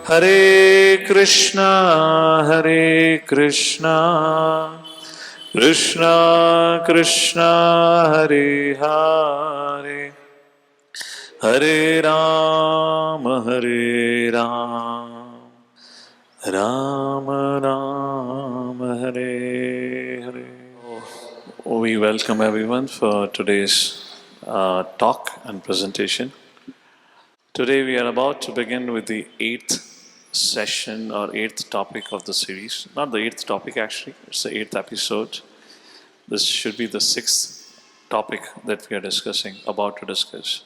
Hare Krishna, Krishna Krishna, Hare Hare, Hare Ram, Ram Ram, Hare Hare. We welcome everyone for today's talk and presentation. Today we are about to begin with the eighth session or eighth topic of the series. Not the eighth topic actually, it's the eighth episode. This should be the sixth topic that we are about to discuss.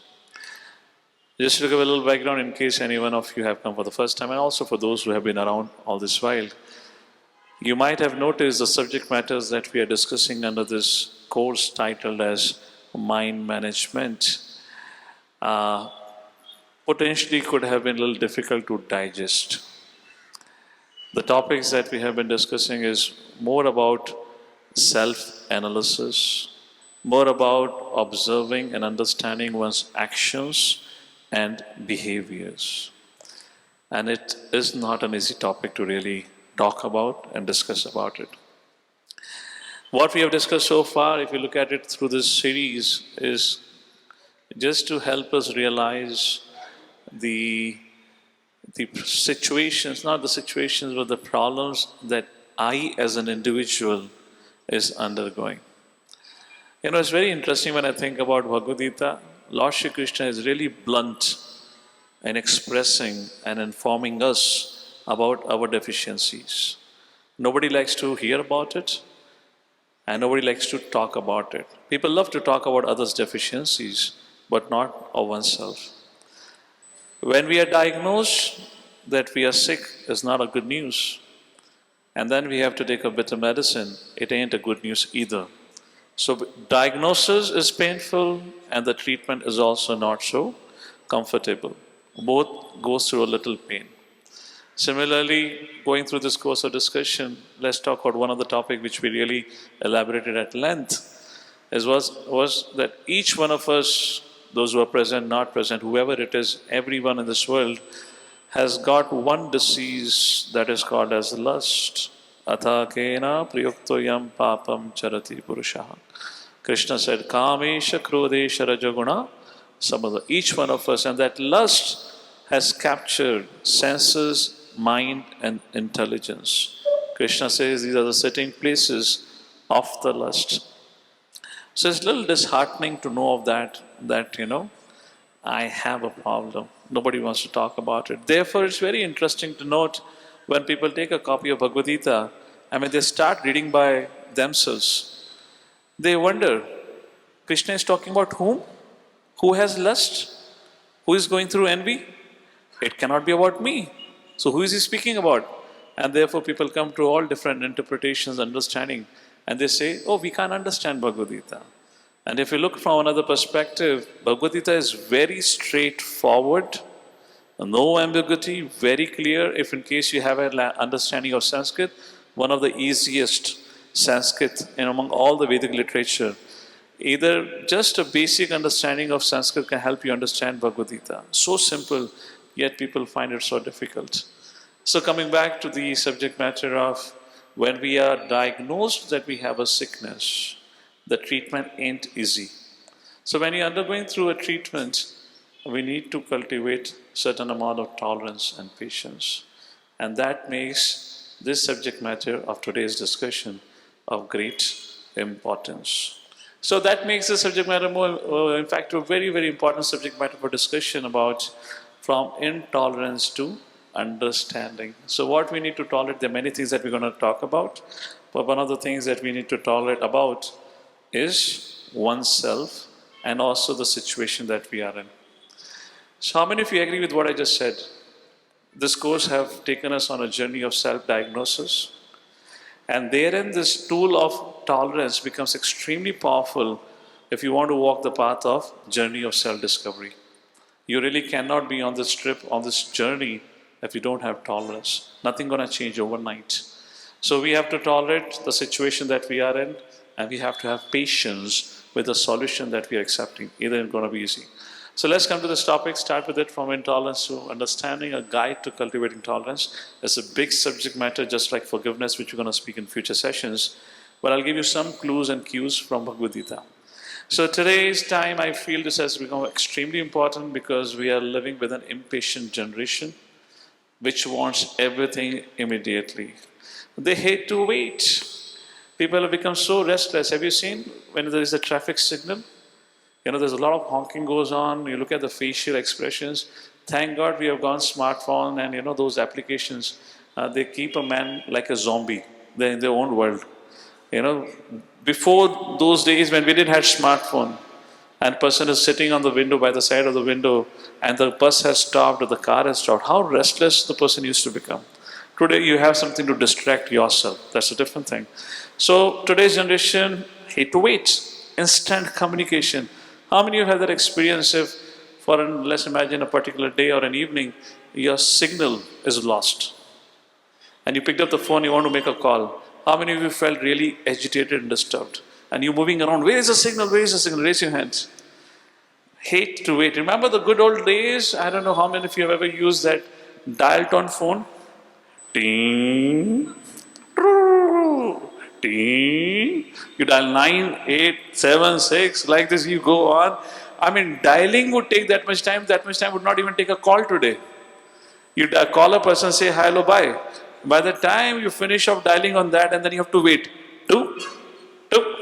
Just to give a little background in case any one of you have come for the first time, and also for those who have been around all this while. You might have noticed the subject matters that we are discussing under this course titled as Mind Management potentially could have been a little difficult to digest. The topics that we have been discussing is more about self-analysis, more about observing and understanding one's actions and behaviors. And it is not an easy topic to really talk about and discuss about it. What we have discussed so far, if you look at it through this series, is just to help us realize the situations, not the situations, but the problems that I as an individual is undergoing. You know, it's very interesting when I think about Bhagavad Gita. Lord Shri Krishna is really blunt in expressing and informing us about our deficiencies. Nobody likes to hear about it, and nobody likes to talk about it. People love to talk about others' deficiencies, but not of oneself. When we are diagnosed that we are sick is not a good news. And then we have to take a bitter medicine. It ain't a good news either. So diagnosis is painful and the treatment is also not so comfortable. Both goes through a little pain. Similarly, going through this course of discussion, let's talk about one of the topics which we really elaborated at length. Was that each one of us, those who are present, not present, whoever it is, everyone in this world has got one disease that is called as lust. Atha kena priyuktoyam papam charati purushaha. Krishna said, Kamesha krodesha rajaguna samada. Each one of us, and that lust has captured senses, mind, and intelligence. Krishna says these are the sitting places of the lust. So it's a little disheartening to know of that I have a problem. Nobody wants to talk about it. Therefore, it's very interesting to note when people take a copy of Bhagavad Gita, they start reading by themselves. They wonder, Krishna is talking about whom? Who has lust? Who is going through envy? It cannot be about me. So who is he speaking about? And therefore people come to all different interpretations, understanding, and they say, oh, we can't understand Bhagavad Gita. And if you look from another perspective, Bhagavad Gita is very straightforward, no ambiguity, very clear. If in case you have an understanding of Sanskrit, one of the easiest Sanskrit among all the Vedic literature. Either just a basic understanding of Sanskrit can help you understand Bhagavad Gita. So simple, yet people find it so difficult. So coming back to the subject matter of when we are diagnosed that we have a sickness, the treatment ain't easy. So when you're undergoing through a treatment, we need to cultivate certain amount of tolerance and patience. And that makes this subject matter of today's discussion of great importance. So that makes the subject matter more, in fact, a very, very important subject matter for discussion about from intolerance to understanding. So what we need to tolerate, there are many things that we're going to talk about, but one of the things that we need to tolerate about is oneself and also the situation that we are in. So how many of you agree with what I just said? This course have taken us on a journey of self-diagnosis, and therein this tool of tolerance becomes extremely powerful if you want to walk the path of journey of self-discovery. You really cannot be on this trip, on this journey, if you don't have tolerance. Nothing going to change overnight. So we have to tolerate the situation that we are in, and we have to have patience with the solution that we are accepting. Either it's going to be easy. So let's come to this topic, start with it from intolerance to understanding, a guide to cultivating tolerance. It's a big subject matter, just like forgiveness, which we're going to speak in future sessions. But I'll give you some clues and cues from Bhagavad Gita. So today's time, I feel this has become extremely important because we are living with an impatient generation which wants everything immediately. They hate to wait. People have become so restless. Have you seen when there is a traffic signal? There's a lot of honking goes on. You look at the facial expressions. Thank God we have gone smartphone and those applications. They keep a man like a zombie. They're in their own world. Before those days when we didn't have smartphone, and person is sitting on the window by the side of the window, and the bus has stopped or the car has stopped. How restless the person used to become. Today you have something to distract yourself. That's a different thing. So today's generation hate to wait. Instant communication. How many of you have that experience if let's imagine a particular day or an evening, your signal is lost and you picked up the phone, you want to make a call. How many of you felt really agitated and disturbed? And you're moving around, where is the signal, where is the signal? Raise your hands. Hate to wait. Remember the good old days? I don't know how many of you have ever used that dial tone phone. Ding, ding. You dial 9, 8, 7, 6, like this you go on. I mean, dialing would take that much time would not even take a call today. You call a person, say hi, hello, bye. By the time you finish off dialing on that, and then you have to wait. Toop, toop,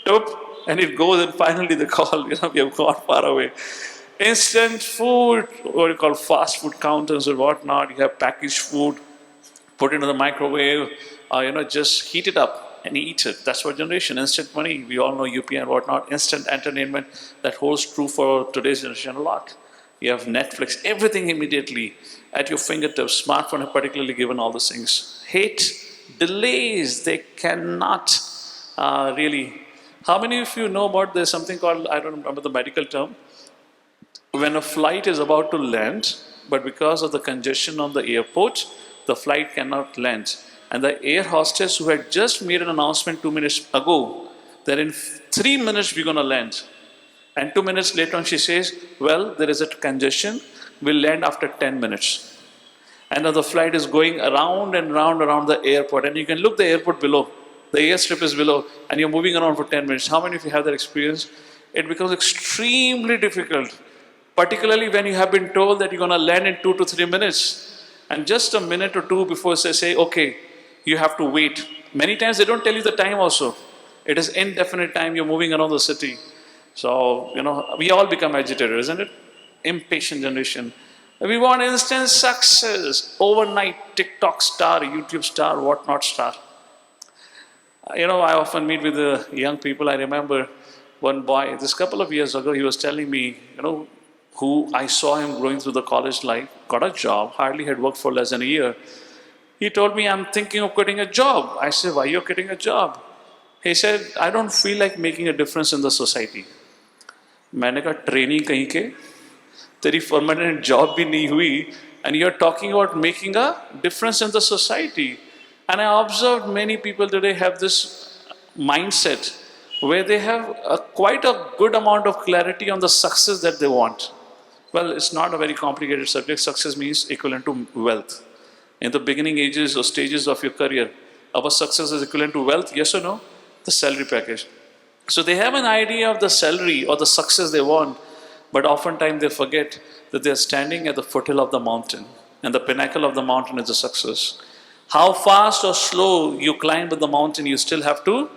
toop, and it goes, and finally the call, we have gone far away. Instant food, what you call fast food counters or whatnot, you have packaged food, put it into the microwave, just heat it up and eat it. That's what generation, instant money. We all know UPI and whatnot, instant entertainment. That holds true for today's generation a lot. You have Netflix, everything immediately at your fingertips. Smartphone have particularly given all these things. Hate, delays, they cannot really. How many of you know about there's something called, I don't remember the medical term, when a flight is about to land, but because of the congestion on the airport, the flight cannot land. And the air hostess who had just made an announcement 2 minutes ago that in 3 minutes we're going to land. And 2 minutes later on she says, well, there is a congestion, we'll land after 10 minutes. And now the flight is going around and round around the airport. And you can look the airport below. The airstrip is below. And you're moving around for 10 minutes. How many of you have that experience? It becomes extremely difficult. Particularly when you have been told that you're going to land in 2 to 3 minutes. And just a minute or two before they say, okay, you have to wait. Many times they don't tell you the time also. It is indefinite time, you're moving around the city. So, we all become agitated, isn't it? Impatient generation. We want instant success, overnight TikTok star, YouTube star, whatnot star. I often meet with the young people. I remember one boy, this couple of years ago, he was telling me, who I saw him going through the college life, got a job, hardly had worked for less than a year. He told me, I'm thinking of quitting a job. I said, why are you quitting a job? He said, I don't feel like making a difference in the society. मैंने कहा training कहीं के तेरी permanent job भी नहीं हुई and you're talking about making a difference in the society. And I observed many people today have this mindset where they have quite a good amount of clarity on the success that they want. Well, it's not a very complicated subject. Success means equivalent to wealth. In the beginning ages or stages of your career, our success is equivalent to wealth, yes or no? The salary package. So they have an idea of the salary or the success they want, but oftentimes they forget that they're standing at the foothill of the mountain, and the pinnacle of the mountain is the success. How fast or slow you climb up the mountain, you still have to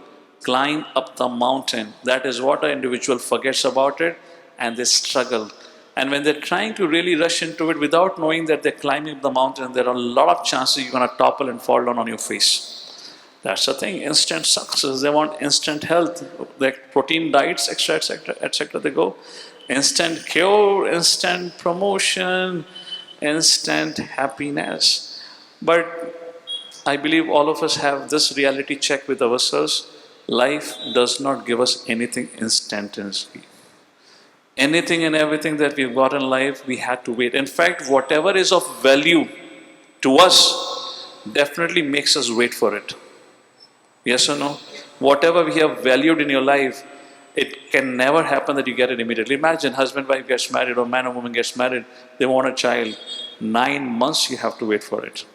climb up the mountain. That is what an individual forgets about it, and they struggle. And when they're trying to really rush into it without knowing that they're climbing up the mountain, there are a lot of chances you're going to topple and fall down on your face. That's the thing, instant success. They want instant health, like protein diets, etc., etc., etc. They go. Instant cure, instant promotion, instant happiness. But I believe all of us have this reality check with ourselves. Life does not give us anything instantaneously. Anything and everything that we've got in life, we had to wait. In fact, whatever is of value to us definitely makes us wait for it. Yes or no? Whatever we have valued in your life, It can never happen that you get it immediately. Imagine husband wife gets married or man or woman gets married, they want a child. 9 months you have to wait for it.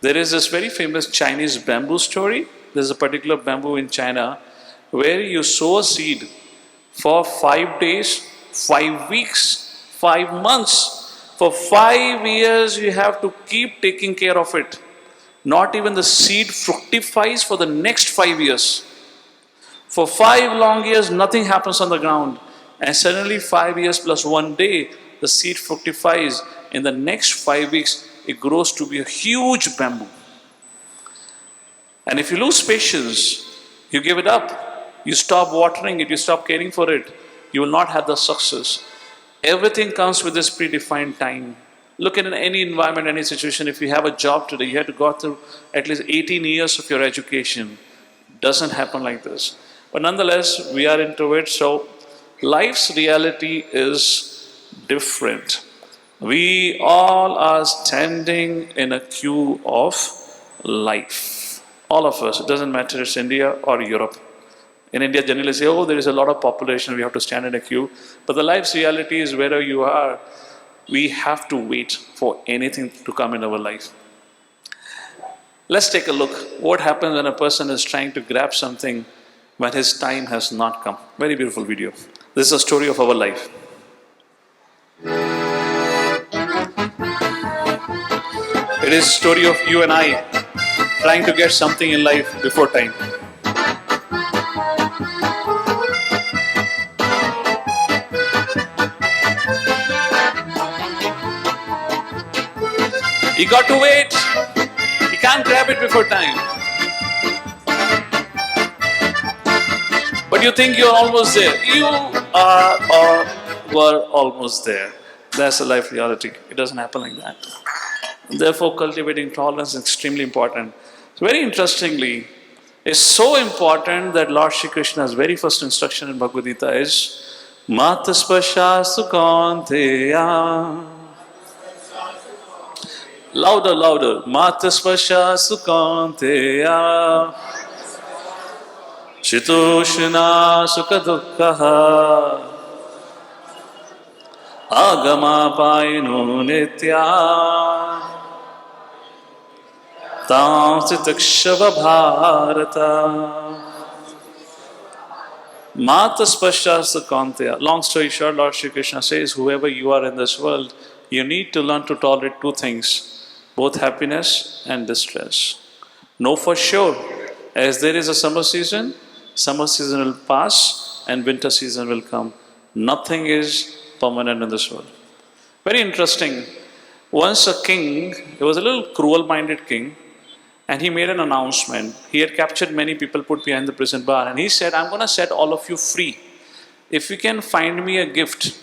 There is this very famous Chinese bamboo story. There's a particular bamboo in China where you sow a seed for 5 days, 5 weeks, 5 months. For 5 years you have to keep taking care of it. Not even the seed fructifies for the next 5 years. For 5 long years, nothing happens on the ground. And suddenly, 5 years plus one day, the seed fructifies. In the next 5 weeks, it grows to be a huge bamboo. And if you lose patience, you give it up, you stop watering it, you stop caring for it, you will not have the success. Everything comes with this predefined time. Look at in any environment, any situation. If you have a job today, you have to go through at least 18 years of your education. Doesn't happen like this. But nonetheless, we are into it. So life's reality is different. We all are standing in a queue of life. All of us. It doesn't matter it's India or Europe. In India, generally say, oh, there is a lot of population, we have to stand in a queue. But the life's reality is wherever you are, we have to wait for anything to come in our life. Let's take a look. What happens when a person is trying to grab something when his time has not come? Very beautiful video. This is a story of our life. It is a story of you and I trying to get something in life before time. You got to wait. You can't grab it before time. But you think you're almost there. You are or were almost there. That's the life reality. It doesn't happen like that. Therefore, cultivating tolerance is extremely important. So very interestingly, it's so important that Lord Shri Krishna's very first instruction in Bhagavad Gita is Mataspasha Sukhanteya. Louder, louder. Mataspasha Sukhanteya. Shitoshna Sukadukkaha. Agamapaino Nitya. Tamsitakshava Bharata. Mataspasha Sukhanteya. Long story short, Lord Shri Krishna says, whoever you are in this world, you need to learn to tolerate two things, both happiness and distress. Know for sure, as there is a summer season will pass and winter season will come. Nothing is permanent in this world. Very interesting. Once a king, he was a little cruel-minded king, and he made an announcement. He had captured many people, put behind the prison bar, and he said, I'm going to set all of you free. If you can find me a gift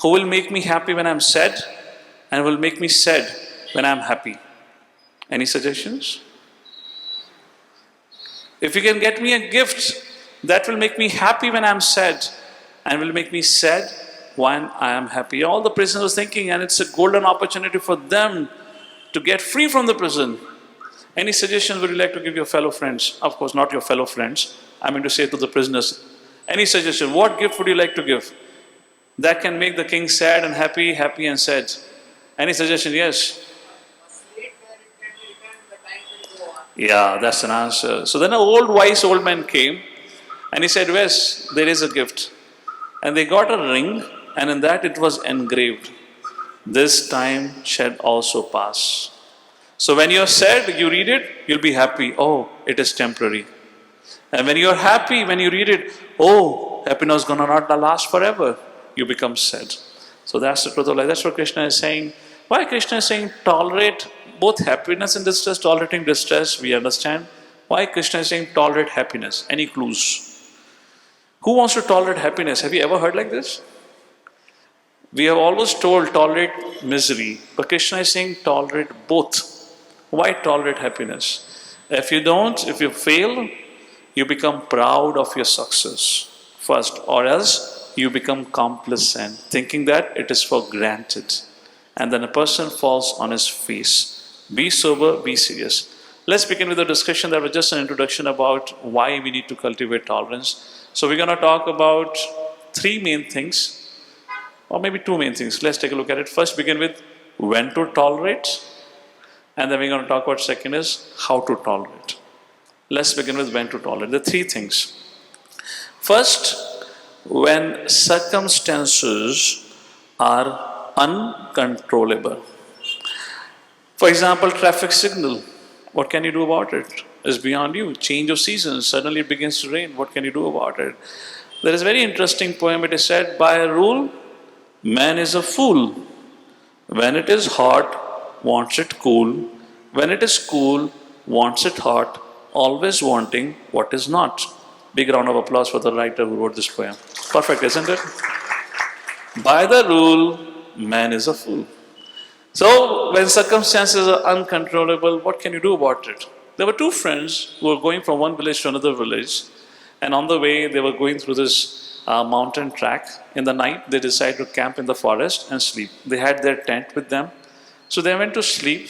who will make me happy when I'm sad and will make me sad when I'm happy. Any suggestions? If you can get me a gift that will make me happy when I'm sad and will make me sad when I am happy. All the prisoners were thinking, and it's a golden opportunity for them to get free from the prison. Any suggestions would you like to give your fellow friends? Of course, not your fellow friends. I mean to say to the prisoners. Any suggestion? What gift would you like to give that can make the king sad and happy, happy and sad? Any suggestion? Yes. Yeah, that's an answer. So then an old wise old man came and he said, yes, there is a gift. And they got a ring, and in that it was engraved, this time shall also pass. So when you're sad, you read it, you'll be happy. Oh, it is temporary. And when you're happy, when you read it, oh, happiness is going to not last forever. You become sad. So that's the truth of life. That's what Krishna is saying. Why Krishna is saying tolerate both happiness and distress, tolerating distress, we understand. Why Krishna is saying tolerate happiness? Any clues? Who wants to tolerate happiness? Have you ever heard like this? We have always told tolerate misery, but Krishna is saying tolerate both. Why tolerate happiness? If you don't, if you fail, you become proud of your success first, or else you become complacent, thinking that it is for granted. And then a person falls on his face. Be sober, be serious. Let's begin with a discussion that was just an introduction about why we need to cultivate tolerance. So we're going to talk about three main things, or maybe two main things. Let's take a look at it. First, begin with when to tolerate, and then we're going to talk about second is how to tolerate. Let's begin with when to tolerate. The three things. First, when circumstances are uncontrollable. For example, traffic signal. What can you do about it? It's beyond you. Change of seasons. Suddenly it begins to rain. What can you do about it? There is a very interesting poem. It is said, by a rule, man is a fool. When it is hot, wants it cool. When it is cool, wants it hot. Always wanting what is not. Big round of applause for the writer who wrote this poem. Perfect, isn't it? By the rule, man is a fool. So, when circumstances are uncontrollable, what can you do about it? There were two friends who were going from one village to another village, and on the way, they were going through this mountain track. In the night, they decided to camp in the forest and sleep. They had their tent with them. So, they went to sleep,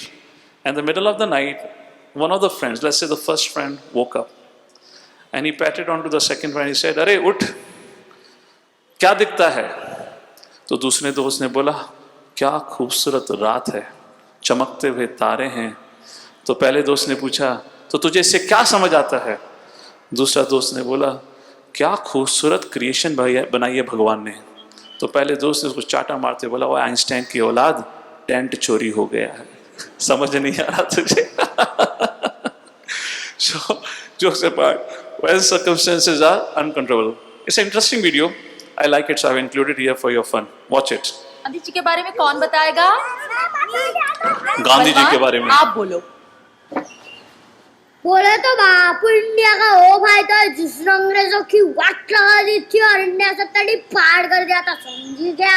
and in the middle of the night, one of the friends, let's say the first friend, woke up. And he patted onto the second friend, he said, "Arey, ut, क्या दिखता है?" तो दूसरे दोस्त ने बोला, क्या खूबसूरत रात है, चमकते हुए तारे हैं। तो पहले दोस्त ने पूछा, तो तुझे इससे क्या समझ आता है? दूसरा दोस्त ने बोला, क्या खूबसूरत क्रिएशन बनाई है भगवान ने। तो पहले दोस्त ने उसको चाटा मारते बोला, वो आइंस्टाइन की औलाद, टेंट चोरी हो गया है। समझ नहीं आ रहा तुझे? So, jokes apart, when circumstances are uncontrollable. It's an interesting video. I like it, so I've included here for your fun. Watch it. Gandhi ji के बारे में कौन बताएगा? गांधी जी के बारे में आप बोलो। बोले तो बापू इंडिया का वो भाई था जिसने अंग्रेजों की वाट लगा दी थी और इंडिया से तड़ी पार कर दिया था, समझी क्या?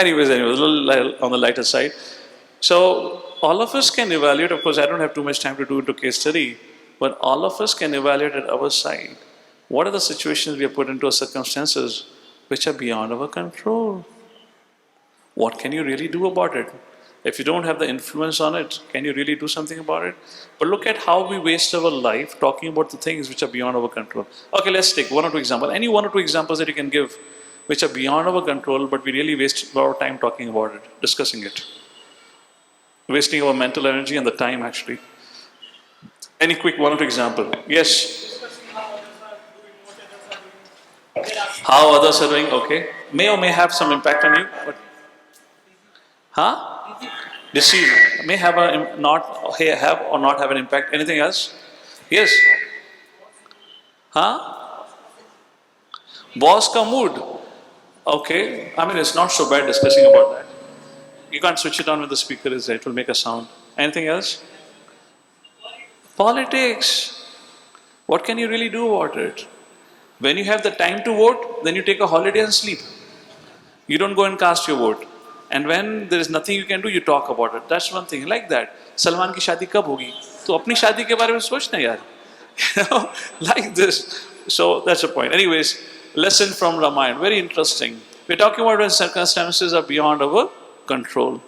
Anyways, a little on the lighter side. So, all of us can evaluate, of course, I don't have too much time to do into case study, but all of us can evaluate at our side. What are the situations we are put into, circumstances which are beyond our control? What can you really do about it? If you don't have the influence on it, can you really do something about it? But look at how we waste our life talking about the things which are beyond our control. Okay, let's take one or two examples. Any one or two examples that you can give which are beyond our control, but we really waste our time talking about it, discussing it. Wasting our mental energy and the time actually. Any quick one or two example? Yes. How others are doing, okay. May or may have some impact on you. But, deceive. May have have or not have an impact. Anything else? Yes. Boss ka mood. Okay. I mean, it's not so bad discussing about that. You can't switch it on when the speaker is there. It will make a sound. Anything else? Politics. What can you really do about it? When you have the time to vote, then you take a holiday and sleep. You don't go and cast your vote. And when there is nothing you can do, you talk about it. That's one thing. Like that. Salman ki shadi kab hogi? To apni shadi ke baare mein soch na yaar. You know, like this. So that's the point. Anyways, lesson from Ramayana. Very interesting. We're talking about when circumstances are beyond our control.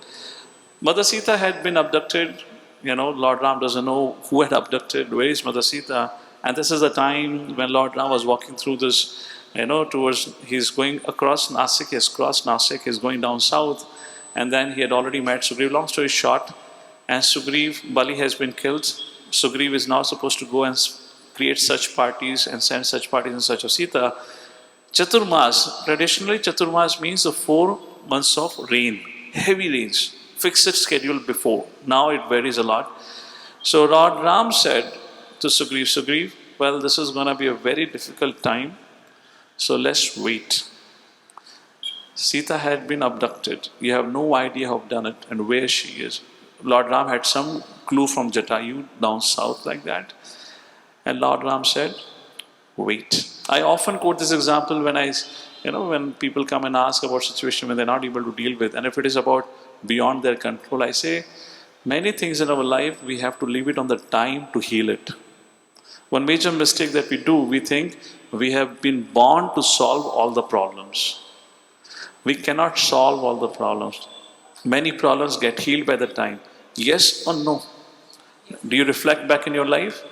Mother Sita had been abducted. You know, Lord Ram doesn't know who had abducted. Where is Mother Sita? And this is the time when Lord Ram was walking through this, he's going across Nasik, he's crossed Nasik, he's going down south, and then he had already met Sugriv. Long story short, and Sugriv, Bali has been killed. Sugriv is now supposed to go and create such parties and send such parties in search of Sita. Chaturmas, traditionally Chaturmas means the 4 months of rain, heavy rains, fixed schedule before. Now it varies a lot. So Lord Ram said to Sugriv, well, this is going to be a very difficult time, so let's wait. Sita had been abducted. You have no idea who have done it and where she is. Lord Ram had some clue from Jatayu down south like that. And Lord Ram said, wait. I often quote this example when people come and ask about situation when they're not able to deal with, and if it is about beyond their control, I say, many things in our life, we have to leave it on the time to heal it. One major mistake that we do, we think we have been born to solve all the problems. We cannot solve all the problems. Many problems get healed by the time. Yes or no? Do you reflect back in your life?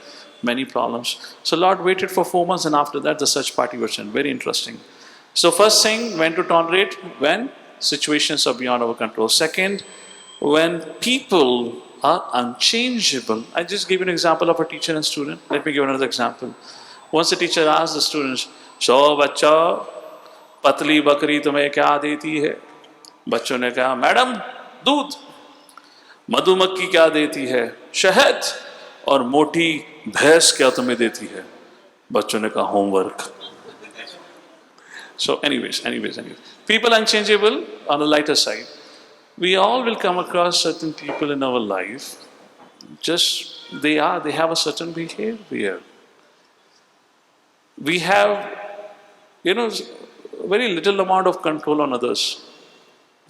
Many problems. So Lord waited for 4 months, and after that the search party was sent. Very interesting. So first thing, when to tolerate? When situations are beyond our control. Second, when people are unchangeable. I just gave you an example of a teacher and student. Let me give another example. Once the teacher asked the students, "So बच्चा, पतली बकरी तुम्हें क्या देती है?" बच्चों ने कहा, "मैडम, दूध." "मधुमक्खी क्या देती है?" "शहद." "और मोटी भैंस क्या तुम्हें देती है?" बच्चों ने कहा, "homework." So anyways, people unchangeable on the lighter side. We all will come across certain people in our life. Just they have a certain behavior. We have, very little amount of control on others.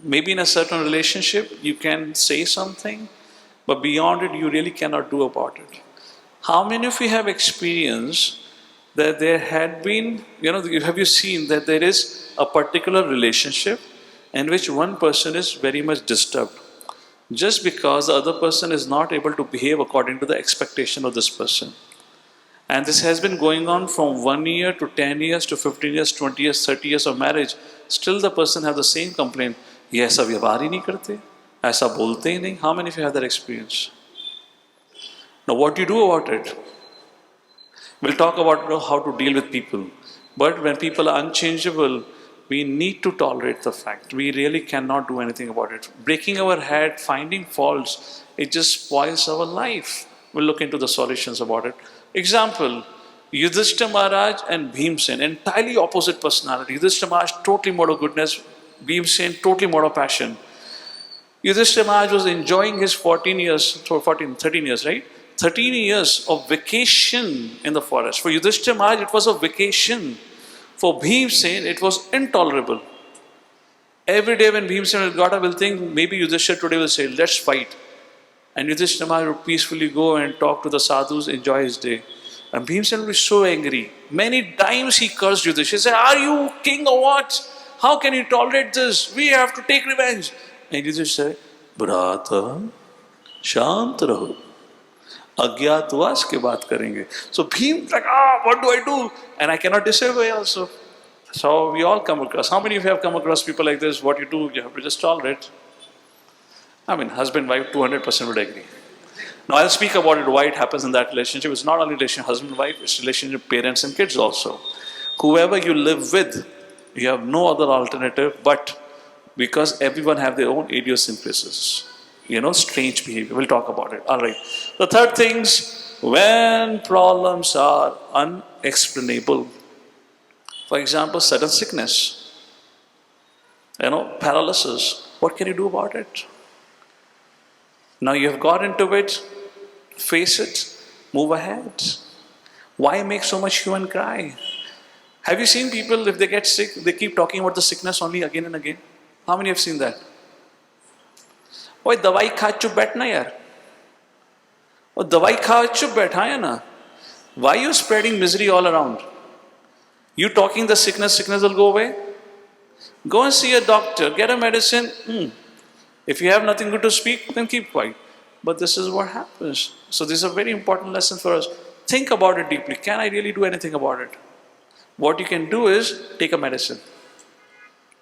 Maybe in a certain relationship you can say something, but beyond it you really cannot do about it. How many of you have experienced that there had been, have you seen that there is a particular relationship in which one person is very much disturbed just because the other person is not able to behave according to the expectation of this person? And this has been going on from 1 year to 10 years to 15 years, 20 years, 30 years of marriage. Still the person has the same complaint. ये ऐसा व्यवहार ही नहीं करते, ऐसा बोलते ही नहीं. How many of you have that experience? Now what do you do about it? We'll talk about how to deal with people. But when people are unchangeable, we need to tolerate the fact. We really cannot do anything about it. Breaking our head, finding faults, it just spoils our life. We'll look into the solutions about it. Example, Yudhishthira Maharaj and Bhimsen, entirely opposite personality. Yudhishthira Maharaj, totally mode of goodness. Bhimsen, totally mode of passion. Yudhishthira Maharaj was enjoying his 13 years, right? 13 years of vacation in the forest. For Yudhishthira Maharaj, it was a vacation. For Bhimsen, it was intolerable. Every day when Bhimsen got up, will think, maybe Yudhishthira today will say, let's fight. And Yudhishthira Maharaj would peacefully go and talk to the sadhus, enjoy his day. And Bhimsen would be so angry. Many times he cursed Yudhishthira. He said, are you king or what? How can you tolerate this? We have to take revenge. And Yudhishthira said, Brata, shant raho. अज्ञातवास के बात करेंगे. So Bhim like, what do I do? And I cannot disobey also. So we all come across. How many of you have come across people like this? What you do, you have to just tolerate. I mean, husband, wife, 200% would agree. Now I'll speak about it, why it happens in that relationship. It's not only relation husband, wife, it's relationship parents and kids also. Whoever you live with, you have no other alternative, but because everyone have their own idiosyncrasies. Strange behavior. We'll talk about it. All right. The third things, when problems are unexplainable. For example, sudden sickness, paralysis. What can you do about it? Now you have got into it, face it, move ahead. Why make so much hue and cry? Have you seen people, if they get sick, they keep talking about the sickness only again and again? How many have seen that? ओए दवाई खा चुप बैठना यार. और दवाई खा चुप बैठा है ना. Why you spreading misery all around? You talking the sickness will go away? Go and see a doctor, get a medicine. If you have nothing good to speak, then keep quiet. But this is what happens. So this is a very important lesson for us. Think about it deeply. Can I really do anything about it? What you can do is take a medicine.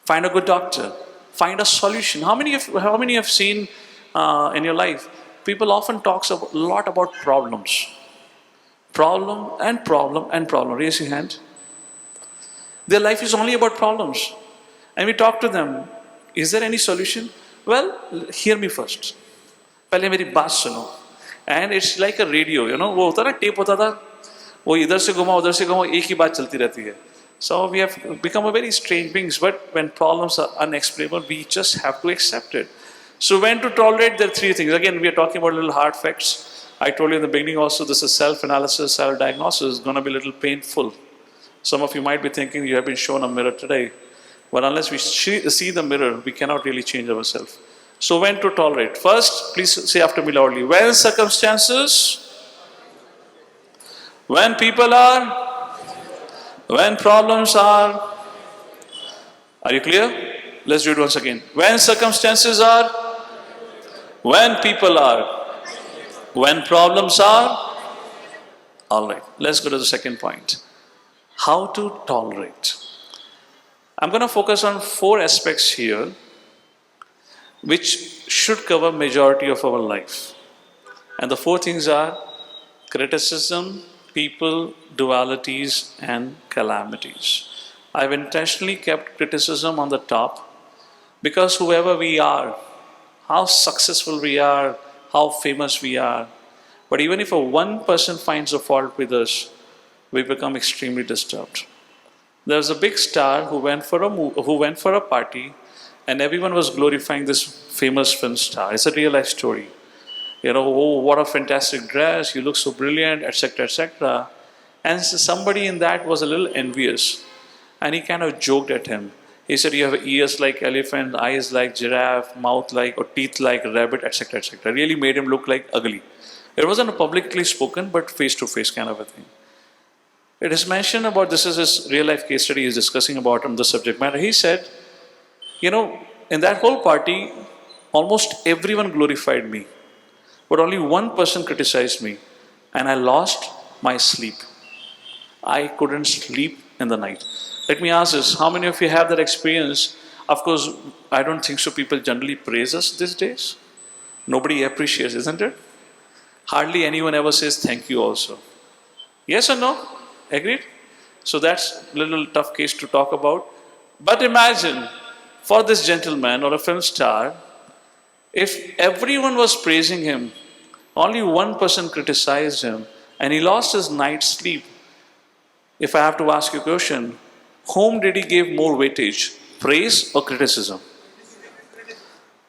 Find a good doctor. Find a solution. How many have seen in your life? People often talk a lot about problems. Problem and problem and problem. Raise your hand. Their life is only about problems. And we talk to them. Is there any solution? Well, hear me first. पहले मेरी बात सुनो. And it's like a radio, वो होता ना tape होता था. वो इधर से घुमा उधर से घुमा एक ही बात चलती रहती है. So we have become a very strange beings, but when problems are unexplainable, we just have to accept it. So when to tolerate, there are three things. Again, we are talking about little hard facts. I told you in the beginning also, this is self-analysis, self-diagnosis. It's going to be a little painful. Some of you might be thinking you have been shown a mirror today. But unless we see the mirror, we cannot really change ourselves. So when to tolerate? First, please say after me loudly. When circumstances, when people are, when problems are you clear? Let's do it once again. When circumstances are, when people are, when problems are. All right, let's go to the second point. How to tolerate. I'm going to focus on four aspects here which should cover majority of our life. And the four things are criticism, people, dualities, and calamities. I've intentionally kept criticism on the top because whoever we are, how successful we are, how famous we are, but even if a one person finds a fault with us, we become extremely disturbed. There was a big star who went for a party, and everyone was glorifying this famous film star. It's a real life story. You know, oh, what a fantastic dress! You look so brilliant, etc., etc. And somebody in that was a little envious, and he kind of joked at him. He said, "You have ears like elephant, eyes like giraffe, mouth like or teeth like rabbit, etc., etc." Really made him look like ugly. It wasn't publicly spoken, but face to face kind of a thing. It is mentioned about this is his real life case study. He's discussing about on the subject matter. He said, "You know, in that whole party, almost everyone glorified me, but only one person criticized me, and I lost my sleep. I couldn't sleep in the night." Let me ask this: how many of you have that experience? Of course, I don't think so. People generally praise us these days. Nobody appreciates, isn't it? Hardly anyone ever says thank you also. Yes or no? Agreed? So that's a little tough case to talk about. But imagine for this gentleman or a film star, if everyone was praising him, only one person criticized him, and he lost his night's sleep. If I have to ask you a question, whom did he give more weightage? Praise or criticism?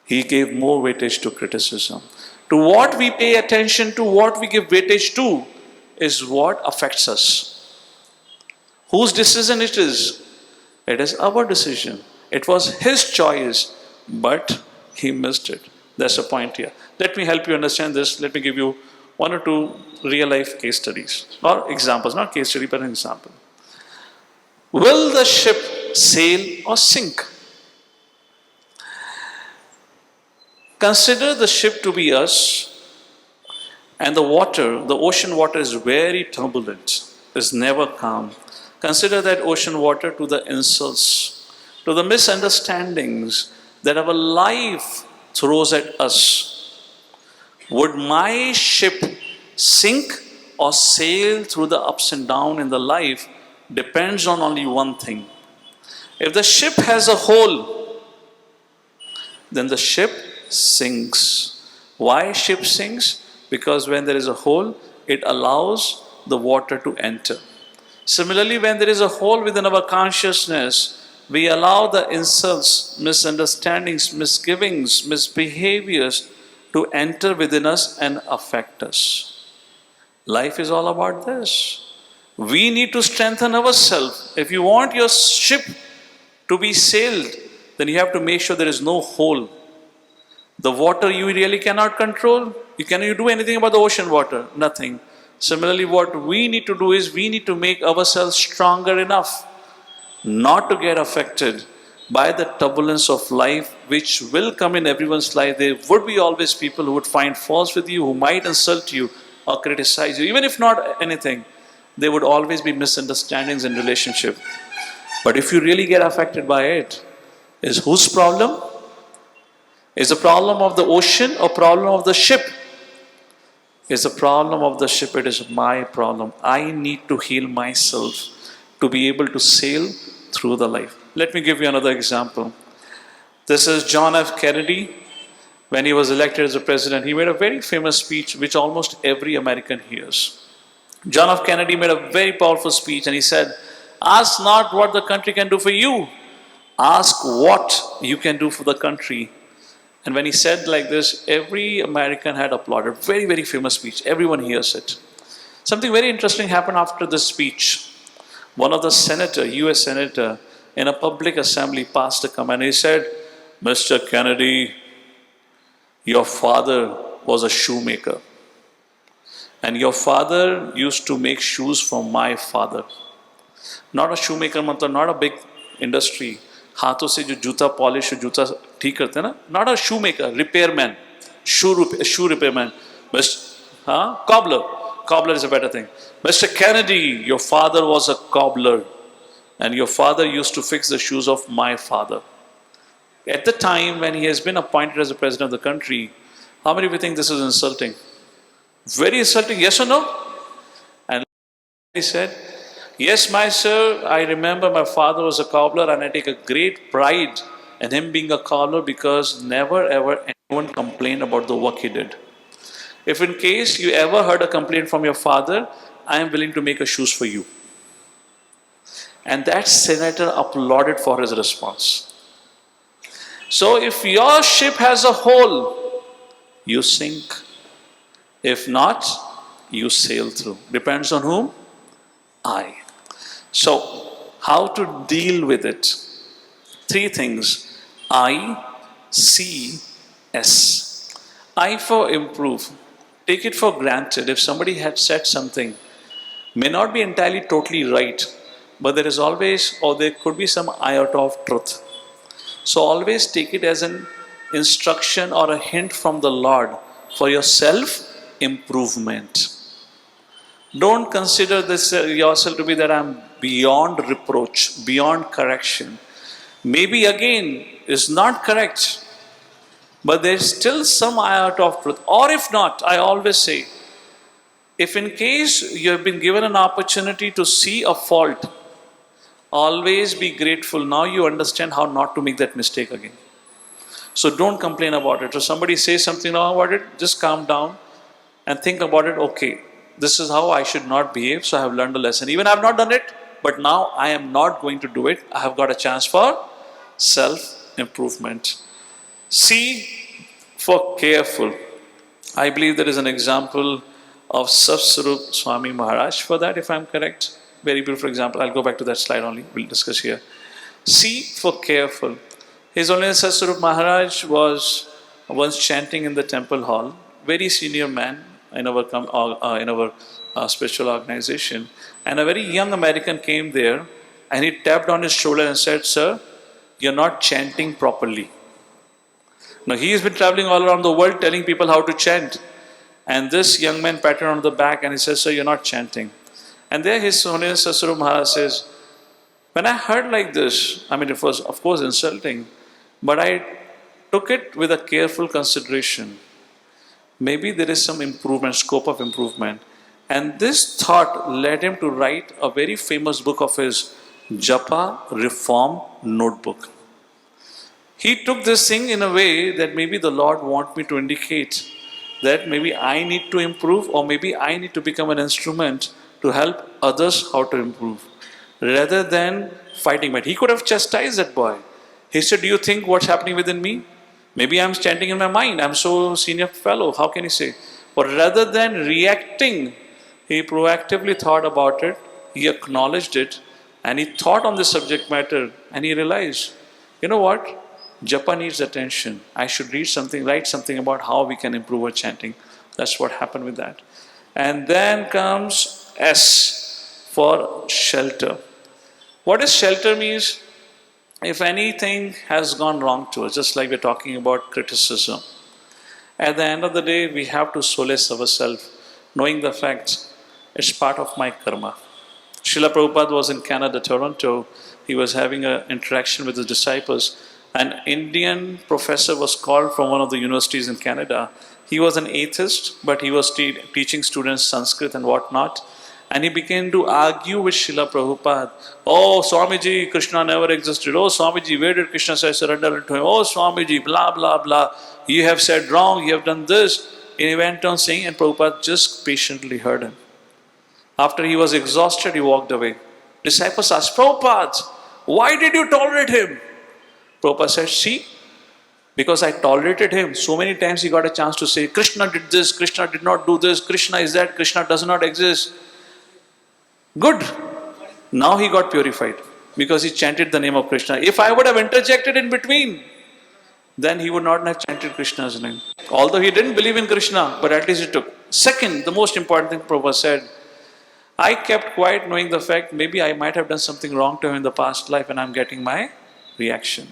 He gave more weightage to criticism. To what we pay attention to, what we give weightage to, is what affects us. Whose decision it is? It is our decision. It was his choice, but he missed it. That's the point here. Let me help you understand this. Let me give you one or two real life case studies or examples, not case study, but an example. Will the ship sail or sink? Consider the ship to be us, and the ocean water is very turbulent, is never calm. Consider that ocean water to the insults, to the misunderstandings that our life throws at us. Would my ship sink or sail through the ups and downs in the life depends on only one thing. If the ship has a hole, then the ship sinks. Why ship sinks? Because when there is a hole, it allows the water to enter. Similarly, when there is a hole within our consciousness, we allow the insults, misunderstandings, misgivings, misbehaviors to enter within us and affect us. Life is all about this. We need to strengthen ourselves. If you want your ship to be sailed, then you have to make sure there is no hole. The water you really cannot control. Can you do anything about the ocean water? Nothing. Similarly, what we need to do is we need to make ourselves stronger enough not to get affected by the turbulence of life which will come in everyone's life. There would be always people who would find faults with you, who might insult you or criticize you. Even if not anything, there would always be misunderstandings in relationship. But if you really get affected by it, is whose problem? Is the problem of the ocean or problem of the ship? Is the problem of the ship. It is my problem. I need to heal myself to be able to sail through the life. Let me give you another example. This is John F. Kennedy. When he was elected as a president, he made a very famous speech which almost every American hears. John F. Kennedy made a very powerful speech and he said, "Ask not what the country can do for you. Ask what you can do for the country." And when he said like this, every American had applauded. Very, very famous speech. Everyone hears it. Something very interesting happened after this speech. One of the US senator, in a public assembly passed a comment. He said, "Mr. Kennedy, your father was a shoemaker. And your father used to make shoes for my father." Not a shoemaker, not a big industry. हाथों से जो जूता polish जूता ठीक करते हैं ना, not a shoemaker, repairman. shoe repairman. Cobbler. Cobbler is a better thing. Mr. Kennedy, your father was a cobbler, and your father used to fix the shoes of my father. At the time when he has been appointed as the president of the country, how many of you think this is insulting? Very insulting, yes or no? And he said, yes, my sir, I remember my father was a cobbler and I take a great pride in him being a cobbler because never ever anyone complained about the work he did. If in case you ever heard a complaint from your father, I am willing to make a shoes for you. And that senator applauded for his response. So if your ship has a hole, you sink. If not, you sail through. Depends on whom? I. So, how to deal with it? Three things. I, C, S. I for improve. Take it for granted. If somebody had said something, may not be entirely totally right, but there is always, or there could be some iota of truth. So always take it as an instruction or a hint from the Lord for your self-improvement. Don't consider this yourself to be that I'm beyond reproach, beyond correction. Maybe again is not correct, but there's still some iota of truth. Or if not, I always say, if in case you have been given an opportunity to see a fault, always be grateful. Now you understand how not to make that mistake again. So don't complain about it. So somebody says something wrong about it, just calm down and think about it. Okay, this is how I should not behave. So I have learned a lesson. Even I have not done it, but now I am not going to do it. I have got a chance for self-improvement. C for careful. I believe there is an example of Satsvarup Swami Maharaj for that, if I am correct. Very beautiful example. I'll go back to that slide only. We'll discuss here. C for careful. His Holiness Satsvarup Maharaj was once chanting in the temple hall. Very senior man in our spiritual organization. And a very young American came there and he tapped on his shoulder and said, "Sir, you're not chanting properly." Now he has been traveling all around the world telling people how to chant. And this young man patted on the back and he says, "Sir, you're not chanting." And there his Holiness Satsvarup Maharaj says, when I heard like this, I mean it was of course insulting, but I took it with a careful consideration. Maybe there is some improvement, scope of improvement. And this thought led him to write a very famous book of his, Japa Reform Notebook. He took this thing in a way that maybe the Lord wants me to indicate that maybe I need to improve, or maybe I need to become an instrument to help others how to improve, rather than fighting it. He could have chastised that boy. He said, "Do you think what's happening within me? Maybe I'm standing in my mind. I'm so senior fellow. How can he say?" But rather than reacting, he proactively thought about it. He acknowledged it, and he thought on the subject matter, and he realized, you know what? Japa needs attention. I should write something about how we can improve our chanting. That's what happened with that. And then comes S for shelter. What does shelter means? If anything has gone wrong to us, just like we're talking about criticism, at the end of the day, we have to solace ourselves, knowing the fact it's part of my karma. Srila Prabhupada was in Canada, Toronto. He was having an interaction with his disciples. An Indian professor was called from one of the universities in Canada. He was an atheist, but he was teaching students Sanskrit and whatnot. And he began to argue with Srila Prabhupada. "Oh, Swamiji, Krishna never existed. Oh, Swamiji, where did Krishna say surrender to him? Oh, Swamiji, blah, blah, blah. You have said wrong, you have done this." And he went on saying, and Prabhupada just patiently heard him. After he was exhausted, he walked away. Disciples asked, "Prabhupada, why did you tolerate him?" Prabhupada said, "See, because I tolerated him, so many times he got a chance to say, Krishna did this, Krishna did not do this, Krishna is that, Krishna does not exist. Good. Now he got purified because he chanted the name of Krishna. If I would have interjected in between, then he would not have chanted Krishna's name. Although he didn't believe in Krishna, but at least he took. Second, the most important thing Prabhupada said, I kept quiet knowing the fact maybe I might have done something wrong to him in the past life and I'm getting my reaction.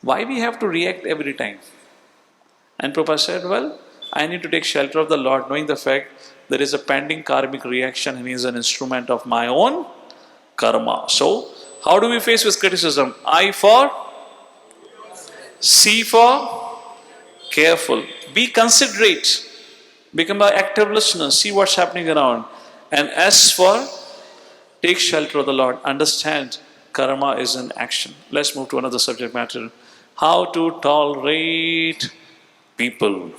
Why we have to react every time? And Prabhupada said, well, I need to take shelter of the Lord, knowing the fact there is a pending karmic reaction and he is an instrument of my own karma. So, how do we face with criticism? I for, C for, careful. Be considerate. Become an active listener. See what's happening around. And S for, take shelter of the Lord. Understand karma is in action. Let's move to another subject matter. How to tolerate people.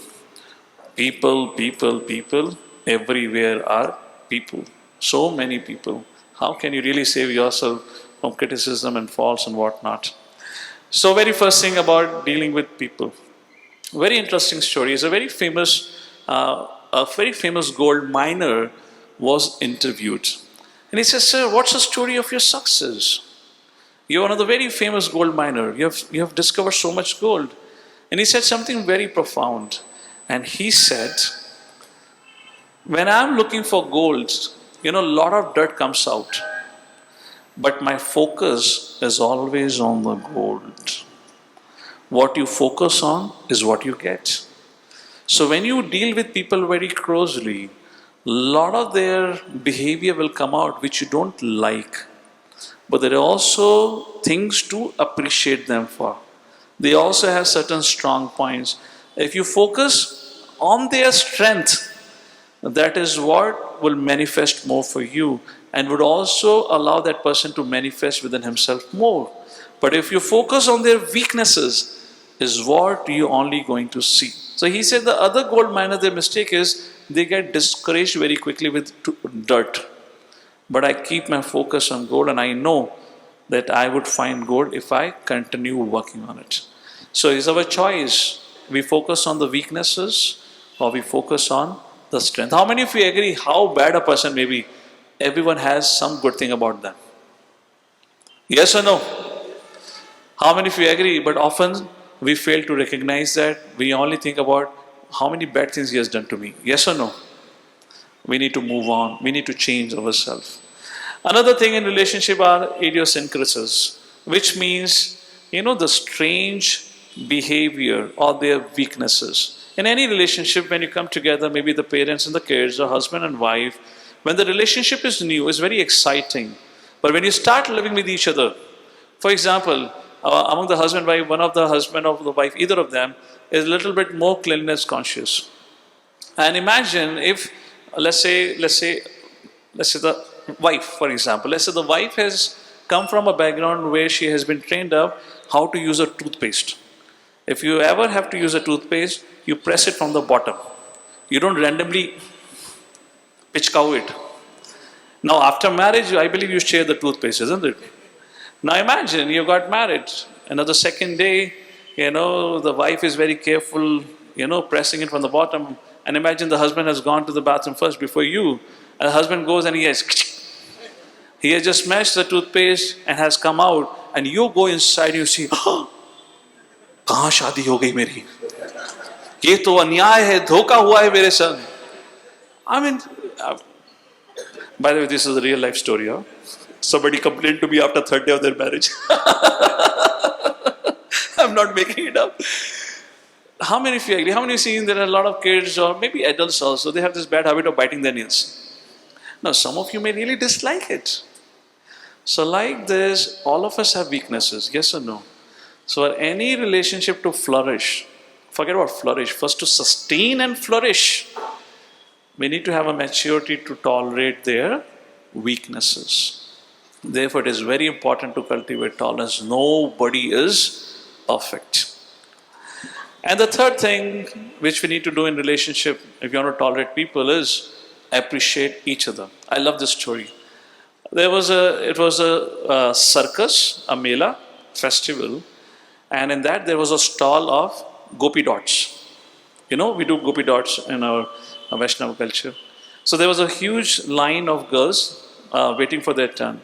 People. Everywhere are people. So many people. How can you really save yourself from criticism and faults and whatnot? So, very first thing about dealing with people. Very interesting story. Is a very famous gold miner was interviewed, and he says, "Sir, what's the story of your success? You're one of the very famous gold miner. You have discovered so much gold." And he said something very profound. And he said, "When I'm looking for gold, a lot of dirt comes out, but my focus is always on the gold. What you focus on is what you get." So when you deal with people very closely, a lot of their behavior will come out which you don't like. But there are also things to appreciate them for. They also have certain strong points. If you focus on their strength, that is what will manifest more for you and would also allow that person to manifest within himself more. But if you focus on their weaknesses, is what you're only going to see. So he said the other gold miner, their mistake is they get discouraged very quickly with dirt. But I keep my focus on gold, and I know that I would find gold if I continue working on it. So it's our choice. We focus on the weaknesses or we focus on the strength. How many of you agree how bad a person may be? Everyone has some good thing about them. Yes or no? How many of you agree? But often we fail to recognize that. We only think about how many bad things he has done to me. Yes or no? We need to move on. We need to change ourselves. Another thing in relationship are idiosyncrasies, which means, the strange behavior or their weaknesses. In any relationship, when you come together, maybe the parents and the kids, or husband and wife, when the relationship is new, it's very exciting. But when you start living with each other, for example, among the husband and wife, one of the husband or the wife, either of them, is a little bit more cleanliness conscious. And imagine if, let's say the wife, for example, let's say the wife has come from a background where she has been trained up how to use a toothpaste. If you ever have to use a toothpaste, you press it from the bottom. You don't randomly pitchcow it. Now, after marriage, I believe you share the toothpaste, isn't it? Now imagine you got married, and on the second day, the wife is very careful, pressing it from the bottom. And imagine the husband has gone to the bathroom first before you. And the husband goes and he has just smashed the toothpaste and has come out. And you go inside and you see, कहाँ शादी हो गई मेरी? ये तो अन्याय है, धोखा हुआ है मेरे संग. I mean, by the way, this is a real life story. Huh? Somebody complained to me after third day of their marriage. I'm not making it up. How many of you agree? How many of you seen there are a lot of kids or maybe adults also, they have this bad habit of biting their nails. Now, some of you may really dislike it. So like this, all of us have weaknesses, yes or no? So any relationship to flourish, forget about flourish, first to sustain and flourish, we need to have a maturity to tolerate their weaknesses. Therefore, it is very important to cultivate tolerance. Nobody is perfect. And the third thing which we need to do in relationship, if you want to tolerate people, is appreciate each other. I love this story. It was a circus, a mela, festival, and in that there was a stall of gopi dots. We do gopi dots in our Vaishnava culture. So there was a huge line of girls waiting for their turn.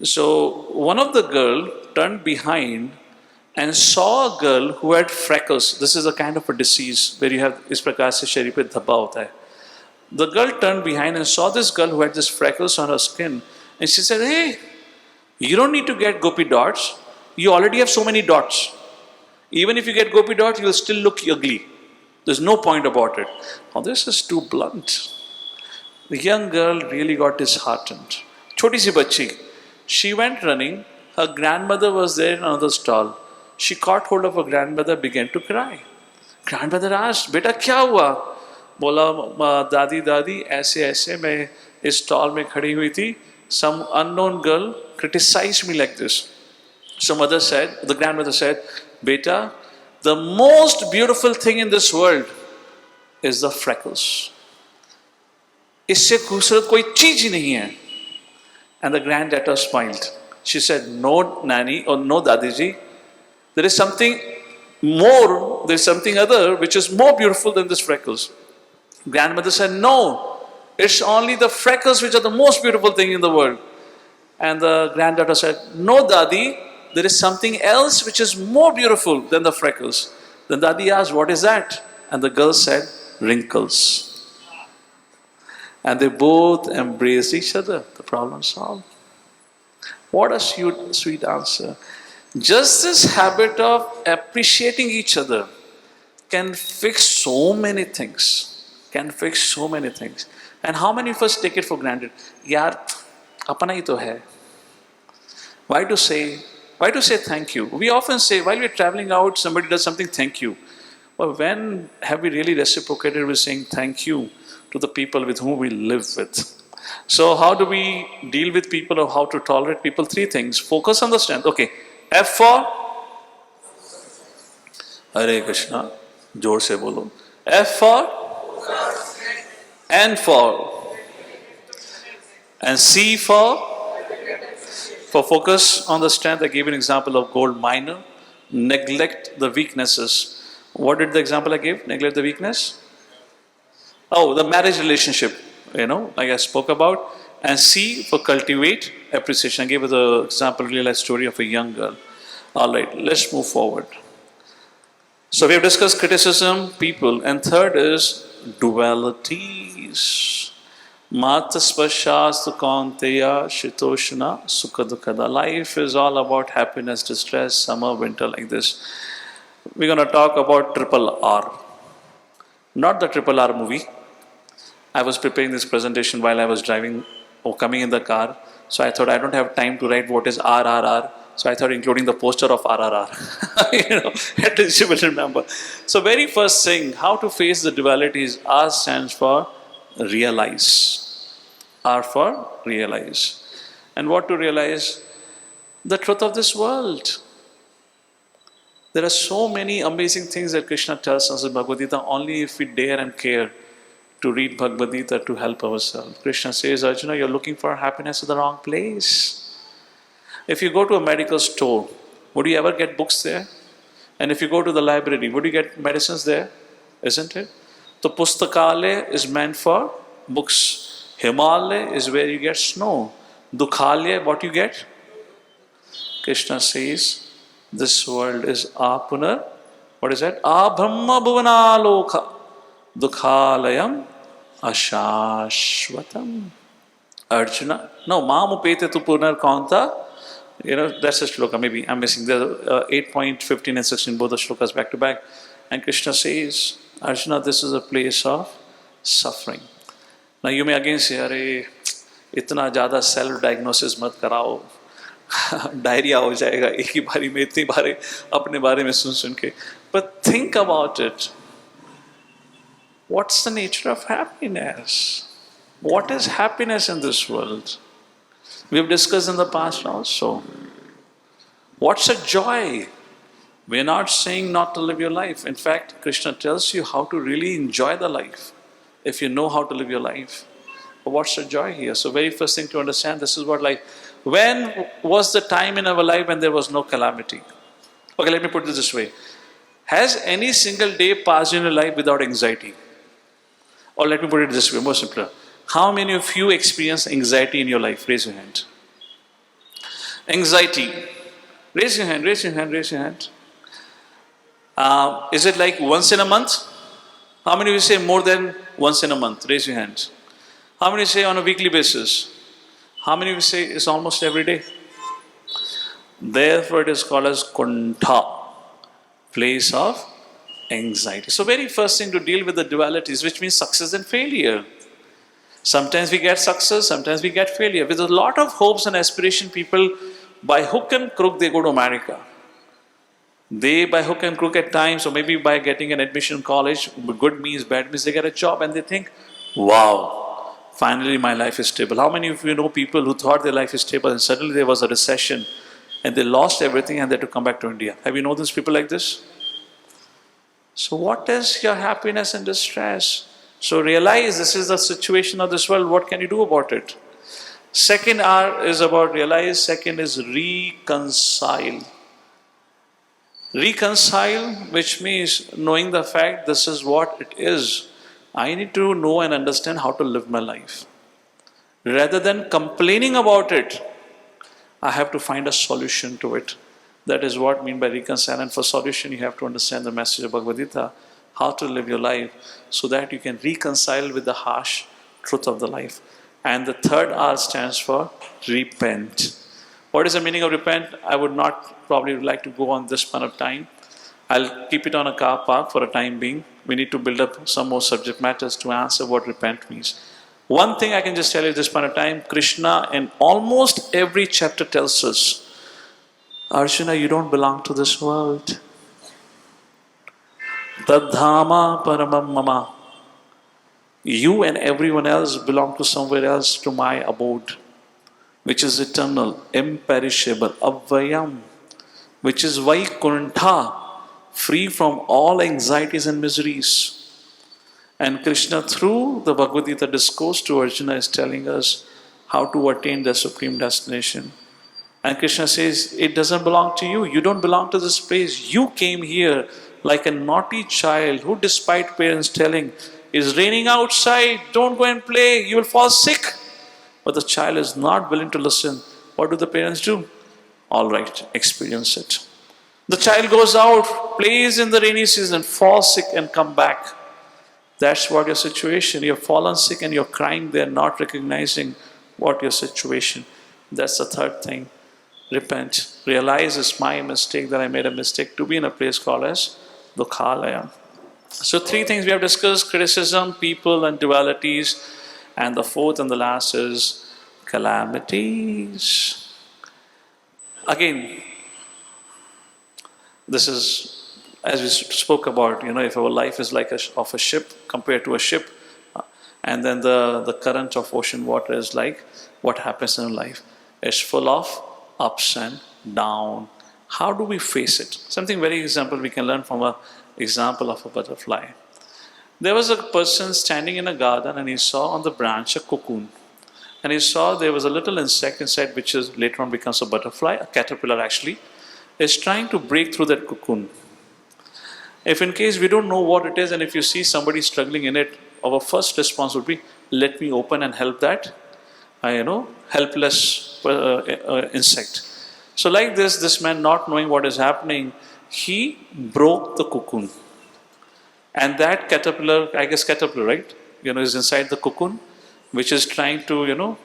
So one of the girl turned behind and saw a girl who had freckles. This is a kind of a disease where you have is prakar se sharir pe dhaba hota hai. The girl turned behind and saw this girl who had this freckles on her skin, and she said, "Hey, you don't need to get gopi dots. You already have so many dots. Even if you get gopi dots, you'll still look ugly. There's no point about it. Now this is too blunt. The young girl really got disheartened. Choti si bachchi. She went running. Her grandmother was there in another stall. She caught hold of her grandmother, began to cry. Grandmother asked, "Beta kya hua?" बोला, दादी दादी ऐसे ऐसे मैं इस stall में खड़ी हुई थी. Some unknown girl criticized me like this. So mother said, the grandmother said, "Beta, the most beautiful thing in this world is the freckles. इससे खूबसूरत कोई चीज ही नहीं है." And the granddaughter smiled. She said, "No, Nanny, or no, Dadiji, there is something more, there is something other which is more beautiful than these freckles." Grandmother said, "No, it's only the freckles which are the most beautiful thing in the world." And the granddaughter said, "No, Dadi, there is something else which is more beautiful than the freckles." Then Dadi asked, "What is that?" And the girl said, "Wrinkles." And they both embraced each other. The problem solved. What a sweet answer. Just this habit of appreciating each other can fix so many things. Can fix so many things. And how many of us take it for granted? Yaar, apna hi to hai. Why to say thank you? We often say while we're traveling out, somebody does something, thank you. But when have we really reciprocated with saying thank you to the people with whom we live with? So how do we deal with people or how to tolerate people? Three things. Focus on the strength. Okay. F for Hare Krishna. जोर से बोलो. F for N for and C for focus on the strength. I gave an example of gold miner. Neglect the weaknesses. What did the example I gave? Neglect the weakness? Oh, the marriage relationship, like I spoke about. And C for cultivate, appreciation. I gave you the example, real life story of a young girl. All right, let's move forward. So we have discussed criticism, people, and third is dualities. Mata spashastu kaunteya shitoshna sukha. Life is all about happiness, distress, summer, winter, like this. We're going to talk about triple R. Not the triple R movie. I was preparing this presentation while I was driving or coming in the car. So I thought I don't have time to write what is RRR. So I thought including the poster of RRR. At least you will remember. So very first thing, how to face the dualities. R stands for realize. R for realize. And what to realize? The truth of this world. There are so many amazing things that Krishna tells us in Bhagavad Gita, only if we dare and care to read Bhagavad Gita to help ourselves. Krishna says, Arjuna, you're looking for happiness in the wrong place. If you go to a medical store, would you ever get books there? And if you go to the library, would you get medicines there? Isn't it? So Pustakalaya is meant for books. Himalaya is where you get snow. Dukhalaya, what you get? Krishna says, this world is apunar. What is that? Abhamma bhuvanaloka. Dukhalayam ashashvatam. Arjuna. No, mamupete tu punar kaunta. That's a shloka. Maybe I'm missing. There's 8.15 and 16, both the shlokas back to back. And Krishna says, Arjuna, this is a place of suffering. Now you may again say, Arey, itna jada self-diagnosis mat karao. Diarrhoea हो जाएगा एक ही बारी में इतनी बारे अपने बारे में सुन के. But think about it. What's the nature of happiness? What is happiness in this world? We have discussed in the past also. What's a joy? We're not saying not to live your life. In fact, Krishna tells you how to really enjoy the life if you know how to live your life. But what's the joy here? So very first thing to understand, this is what life. When was the time in our life when there was no calamity? Okay, let me put this way. Has any single day passed in your life without anxiety? Or let me put it this way, more simpler. How many of you experience anxiety in your life? Raise your hand. Anxiety. Raise your hand, raise your hand, raise your hand. Is it like once in a month? How many of you say more than once in a month? Raise your hand. How many say on a weekly basis? How many of you say it's almost every day? Therefore it is called as Kuntha, place of Anxiety. So very first thing to deal with the dualities, which means success and failure. Sometimes we get success, sometimes we get failure. With a lot of hopes and aspiration, people by hook and crook they go to America. They by hook and crook at times, or maybe by getting an admission in college, good means, bad means, they get a job and they think, wow, finally my life is stable. How many of you know people who thought their life is stable and suddenly there was a recession and they lost everything and they had to come back to India? Have you known these people like this? So what is your happiness and distress? So realize this is the situation of this world. What can you do about it? Second R is about realize. Second is reconcile. Reconcile, which means knowing the fact this is what it is. I need to know and understand how to live my life. Rather than complaining about it, I have to find a solution to it. That is what I mean by reconcile. And for solution, you have to understand the message of Bhagavad Gita, how to live your life so that you can reconcile with the harsh truth of the life. And the third R stands for repent. What is the meaning of repent? I would not probably like to go on this point of time. I'll keep it on a car park for a time being. We need to build up some more subject matters to answer what repent means. One thing I can just tell you at this point of time, Krishna in almost every chapter tells us, Arjuna, you don't belong to this world. Tadhama paramam mama. You and everyone else belong to somewhere else, to my abode, which is eternal, imperishable, avayam, which is Vaikuntha, free from all anxieties and miseries. And Krishna, through the Bhagavad Gita discourse to Arjuna, is telling us how to attain the supreme destination. And Krishna says, it doesn't belong to you. You don't belong to this place. You came here like a naughty child who, despite parents telling, it's raining outside, don't go and play, you will fall sick. But the child is not willing to listen. What do the parents do? All right, experience it. The child goes out, plays in the rainy season, falls sick and come back. That's what your situation. You've fallen sick and you're crying. They're not recognizing what your situation. That's the third thing. Repent. Realize it's my mistake that I made a mistake to be in a place called as Dukhalaya. So three things we have discussed: criticism, people, and dualities. And the fourth and the last is calamities. Again, this is, as we spoke about, if our life is like of a ship, compared to a ship, and then the current of ocean water is like what happens in life. It's full of ups and down. How do we face it? Something very example we can learn from an example of a butterfly. There was a person standing in a garden and he saw on the branch a cocoon. And he saw there was a little insect inside, which is later on becomes a butterfly, a caterpillar actually, is trying to break through that cocoon. If in case we don't know what it is, and if you see somebody struggling in it, our first response would be, let me open and help that, helpless insect. So like this man not knowing what is happening, he broke the cocoon. And that caterpillar, I guess caterpillar, right? Is inside the cocoon, which is trying to,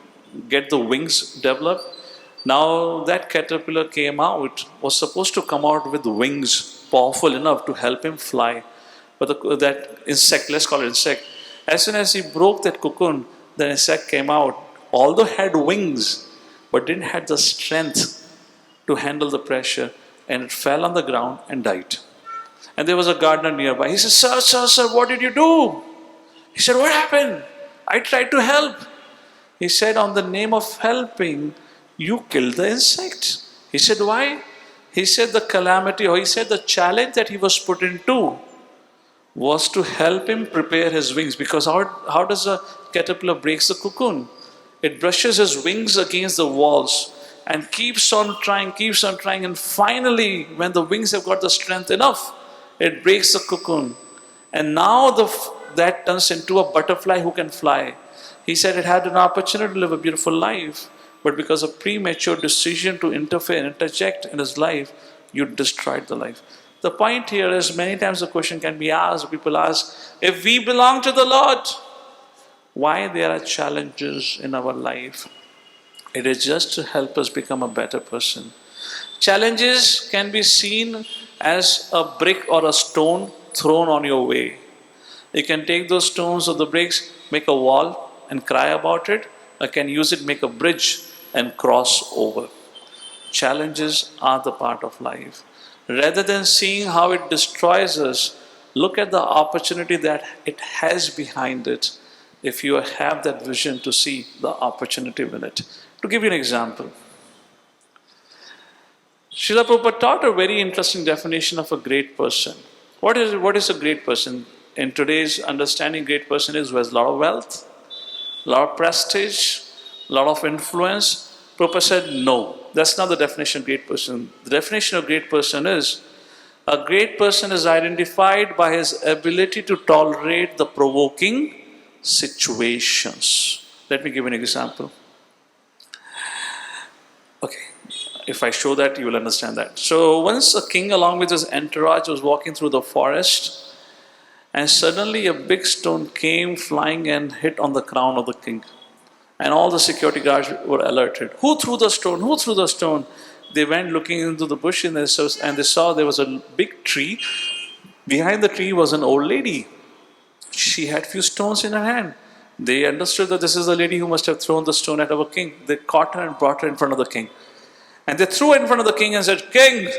get the wings developed. Now that caterpillar came out, was supposed to come out with wings powerful enough to help him fly. But that insect, let's call it insect, as soon as he broke that cocoon, the insect came out, although had wings, but didn't have the strength to handle the pressure, and it fell on the ground and died. And there was a gardener nearby. He said, sir, what did you do? He said, what happened? I tried to help. He said, on the name of helping, you killed the insect. He said, why? He said the calamity, or he said the challenge that he was put into was to help him prepare his wings. Because how does a caterpillar breaks the cocoon? It brushes his wings against the walls and keeps on trying, and finally, when the wings have got the strength enough, it breaks the cocoon. And now that turns into a butterfly who can fly. He said it had an opportunity to live a beautiful life, but because of premature decision to interfere and interject in his life, you destroyed the life. The point here is, many times the question can be asked, people ask, if we belong to the Lord, why there are challenges in our life? It is just to help us become a better person. Challenges can be seen as a brick or a stone thrown on your way. You can take those stones or the bricks, make a wall and cry about it, or can use it, make a bridge and cross over. Challenges are the part of life. Rather than seeing how it destroys us, look at the opportunity that it has behind it. If you have that vision to see the opportunity in it. To give you an example, Srila Prabhupada taught a very interesting definition of a great person. What is a great person? In today's understanding, great person is who has a lot of wealth, a lot of prestige, a lot of influence. Prabhupada said, no, that's not the definition of great person. The definition of great person is, a great person is identified by his ability to tolerate the provoking situations. Let me give an example. Okay, if I show that, you will understand that. So once a king along with his entourage was walking through the forest, and suddenly a big stone came flying and hit on the crown of the king. And all the security guards were alerted. Who threw the stone? Who threw the stone? They went looking into the bush and they saw there was a big tree. Behind the tree was an old lady. She had few stones in her hand. They understood that this is the lady who must have thrown the stone at our king. They caught her and brought her in front of the king. And they threw her in front of the king and said, King,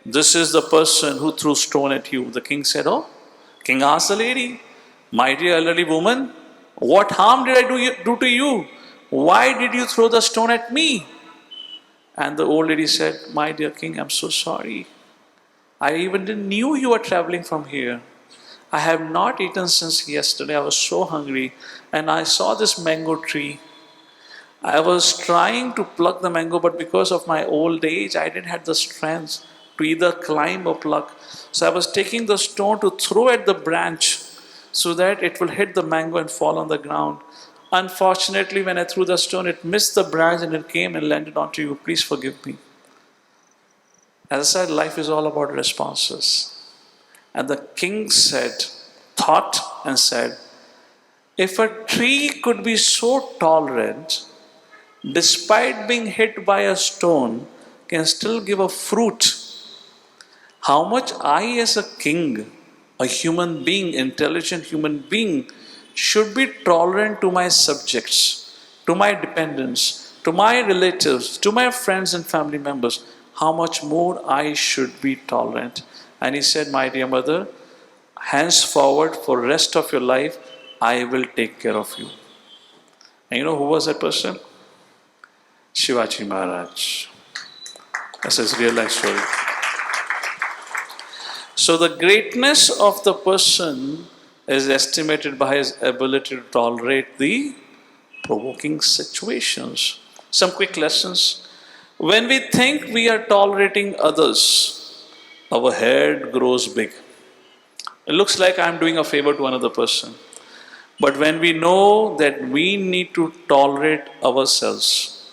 this is the person who threw stone at you. The king said, oh. King asked the lady, my dear elderly woman, what harm did I do to you? Why did you throw the stone at me? And the old lady said, my dear king, I'm so sorry. I even didn't knew you were traveling from here. I have not eaten since yesterday. I was so hungry. And I saw this mango tree. I was trying to pluck the mango, but because of my old age, I didn't have the strength to either climb or pluck. So I was taking the stone to throw at the branch so that it will hit the mango and fall on the ground. Unfortunately, when I threw the stone, it missed the branch and it came and landed onto you. Please forgive me. As I said, life is all about responses. And the king thought and said, if a tree could be so tolerant, despite being hit by a stone, can still give a fruit, how much I as a king, a human being, intelligent human being, should be tolerant to my subjects, to my dependents, to my relatives, to my friends and family members, how much more I should be tolerant. And he said, my dear mother, henceforward for rest of your life, I will take care of you. And you know who was that person? Shivaji Maharaj. That's his real life story. So the greatness of the person is estimated by his ability to tolerate the provoking situations. Some quick lessons. When we think we are tolerating others, our head grows big. It looks like I'm doing a favor to another person. But when we know that we need to tolerate ourselves,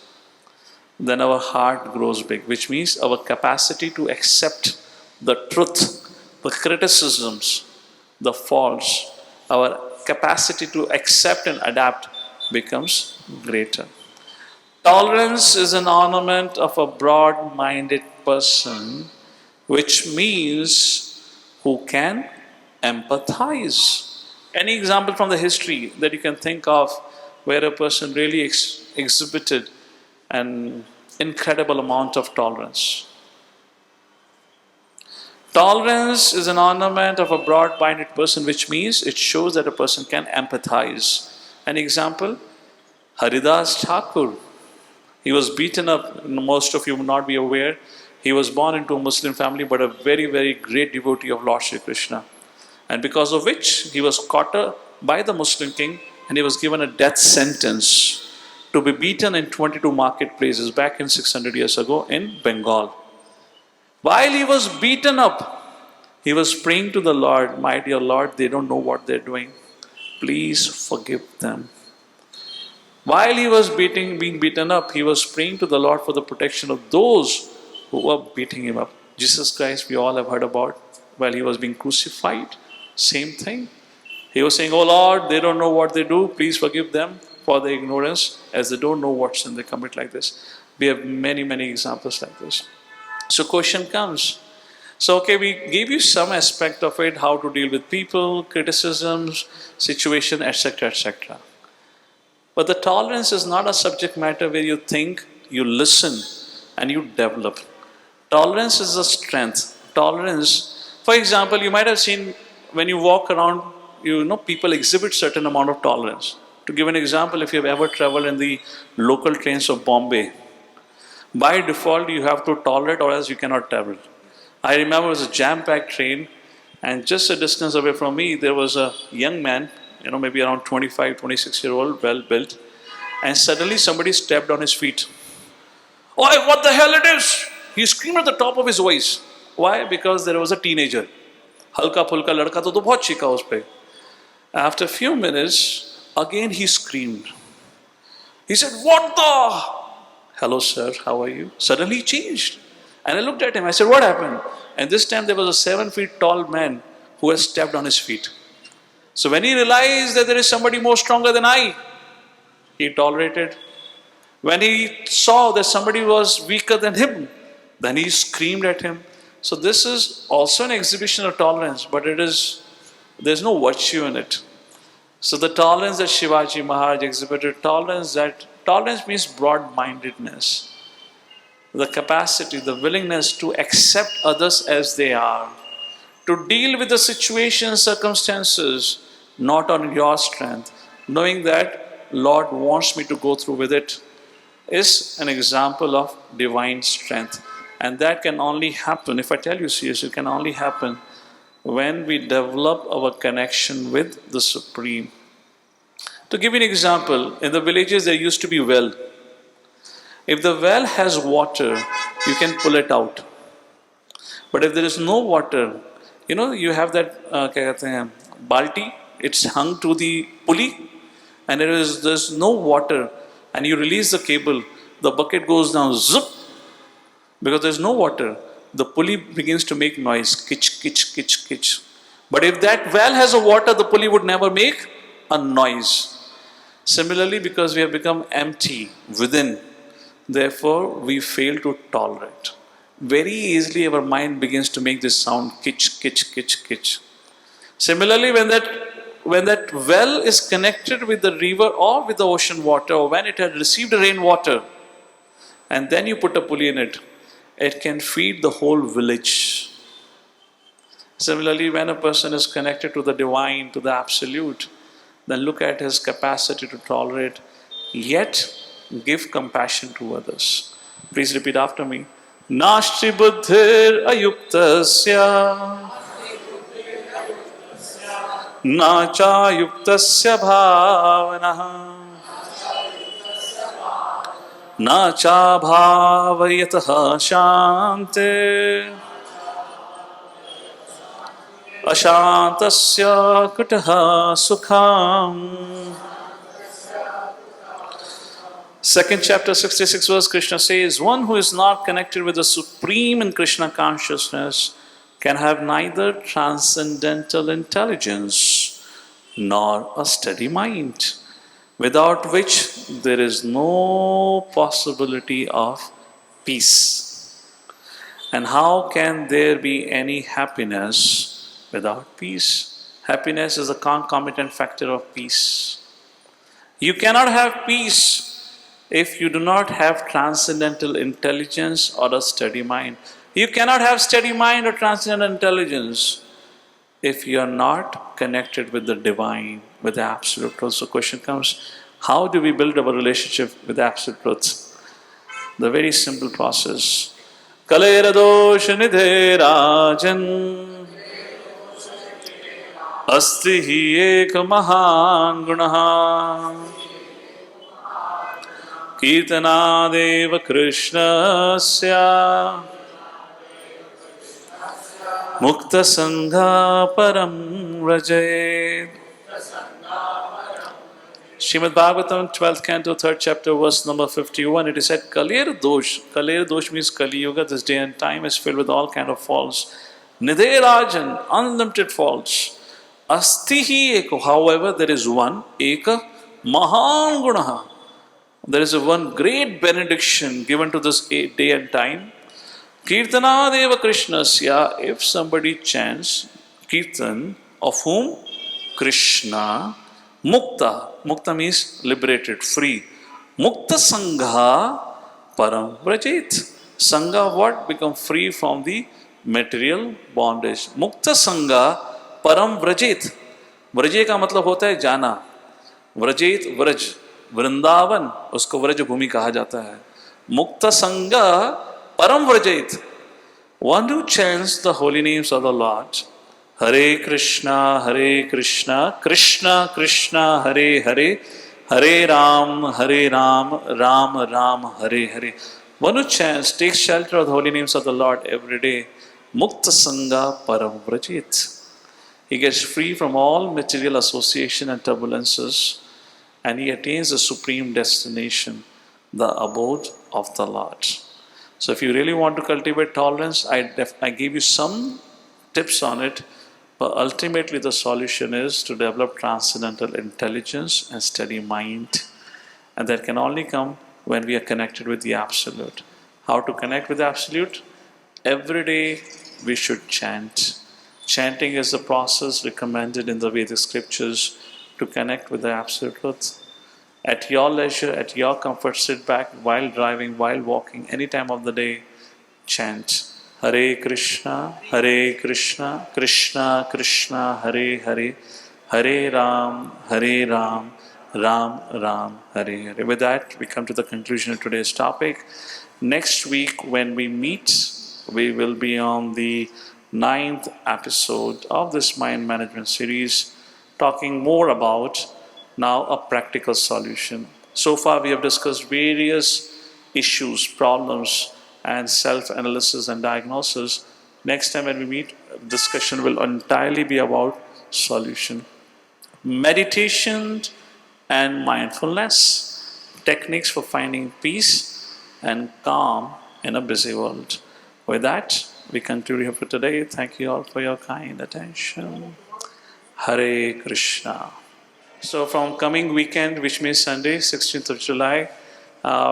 then our heart grows big, which means our capacity to accept the truth, the criticisms, the faults, our capacity to accept and adapt becomes greater. Tolerance is an ornament of a broad-minded person, which means who can empathize. Any example from the history that you can think of where a person really exhibited an incredible amount of tolerance? Tolerance is an ornament of a broad-minded person, which means it shows that a person can empathize. An example, Haridas Thakur. He was beaten up, most of you will not be aware. He was born into a Muslim family, but a very, very great devotee of Lord Shri Krishna. And because of which, he was caught by the Muslim king and he was given a death sentence to be beaten in 22 marketplaces back in 600 years ago in Bengal. While he was beaten up, he was praying to the Lord, my dear Lord, they don't know what they're doing. Please forgive them. While he was being beaten up, he was praying to the Lord for the protection of those who were beating him up. Jesus Christ, we all have heard about, while he was being crucified, same thing. He was saying, oh Lord, they don't know what they do. Please forgive them for their ignorance, as they don't know what sin they commit like this. We have many, many examples like this. So question comes, So, okay, we gave you some aspect of it, how to deal with people, criticisms, situation, etc., etc. But the tolerance is not a subject matter where you think, you listen, and you develop. Tolerance is a strength. Tolerance, for example, you might have seen when you walk around, you know, people exhibit certain amount of tolerance. To give an example, if you've ever traveled in the local trains of Bombay, by default you have to tolerate or else you cannot travel. I remember it was a jam-packed train, and just a distance away from me, there was a young man, you know, maybe around 25, 26-year-old, well built, and suddenly somebody stepped on his feet. Oh, what the hell it is? He screamed at the top of his voice. Why? Because there was a teenager. हल्का फुल्का लड़का तो बहुत चीखा उस पे. After a few minutes, again he screamed. He said, "What the? Hello, sir, how are you?" Suddenly he changed. And I looked at him. I said, "What happened?" And this time there was a 7 feet tall man who has stepped on his feet. So when he realized that there is somebody more stronger than I, he tolerated. When he saw that somebody was weaker than him, then he screamed at him. So this is also an exhibition of tolerance, but there's no virtue in it. So the tolerance that Shivaji Maharaj exhibited, tolerance means broad-mindedness. The capacity, the willingness to accept others as they are, to deal with the situations, circumstances, not on your strength, knowing that Lord wants me to go through with it, is an example of divine strength. And that can only happen, if I tell you seriously, it can only happen when we develop our connection with the Supreme. To give you an example, in the villages there used to be well. If the well has water, you can pull it out. But if there is no water, you know, you have that क्या कहते हैं, balti, it's hung to the pulley, and there's no water, and you release the cable, the bucket goes down, zip, because there's no water. The pulley begins to make noise, kitch, kitch, kitch, kitch. But if that well has a water, the pulley would never make a noise. Similarly, because we have become empty within, therefore we fail to tolerate. Very easily our mind begins to make this sound, kitch, kitch, kitch, kitch. Similarly, when that well is connected with the river or with the ocean water, or when it had received rainwater, and then you put a pulley in it, it can feed the whole village. Similarly, when a person is connected to the divine, to the absolute, then look at his capacity to tolerate, yet give compassion to others. Please repeat after me. Nashti buddhir ayuktasya nacha yuktasya bhavanaha nacha bhavayataha shante ashantasya kutaha sukham. Second chapter, 66 verse, Krishna says, one who is not connected with the Supreme in Krishna consciousness can have neither transcendental intelligence nor a steady mind, without which there is no possibility of peace. And how can there be any happiness without peace? Happiness is a concomitant factor of peace. You cannot have peace if you do not have transcendental intelligence or a steady mind. You cannot have steady mind or transcendental intelligence if you are not connected with the divine, with the absolute truth. So the question comes, how do we build our relationship with the absolute truth? The very simple process. Kalera dosha nidhe rajan asti hi ek mahan gunaha Kirtanadev Krishnasya Mukta Sangha Param Rajayet. Srimad Bhagavatam, 12th canto, 3rd chapter, verse number 51, it is said, Kalir Dosh. Kalir Dosh means Kali Yuga, this day and time is filled with all kind of faults. Nidhe Rajan, unlimited faults. Astihi Eko, however, there is one, Eka Mahan Gunaha. There is a one great benediction given to this day and time. Kirtanadeva Krishnasya, if somebody chants Kirtan, of whom? Krishna, Mukta. Mukta means liberated, free. Mukta Sangha Param Vrajit. Sangha what? Become free from the material bondage. Mukta Sangha Param Vrajit. व्रजे का मतलब होता है जाना. व्रजेत व्रज, वृंदावन, उसको व्रज भूमि कहा जाता है. मुक्त संग परम व्रजेत. One who chants the holy names of the Lord, Hare Krishna, Krishna Krishna, Hare Hare, Hare Ram, Ram Ram, Hare Hare. One who chants, takes shelter of the holy names of the Lord every day, Mukta Sangha Param Vrajit. He gets free from all material association and turbulences, and he attains the supreme destination, the abode of the Lord. So if you really want to cultivate tolerance, I gave you some tips on it, but ultimately the solution is to develop transcendental intelligence and steady mind. And that can only come when we are connected with the Absolute. How to connect with the Absolute? Every day we should chant. Chanting is the process recommended in the Vedic scriptures to connect with the Absolute Truth. At your leisure, at your comfort, sit back while driving, while walking, any time of the day, chant Hare Krishna, Krishna Krishna, Hare Hare, Hare Ram, Ram Ram, Hare Hare. With that, we come to the conclusion of today's topic. Next week, when we meet, we will be on the 9th episode of this mind management series, talking more about now a practical solution. So far, we have discussed various issues, problems, and self-analysis and diagnosis. Next time when we meet, discussion will entirely be about solution. Meditation and mindfulness, techniques for finding peace and calm in a busy world. With that, we conclude here for today. Thank you all for your kind attention. Hare Krishna. So from coming weekend, which means Sunday, 16th of July,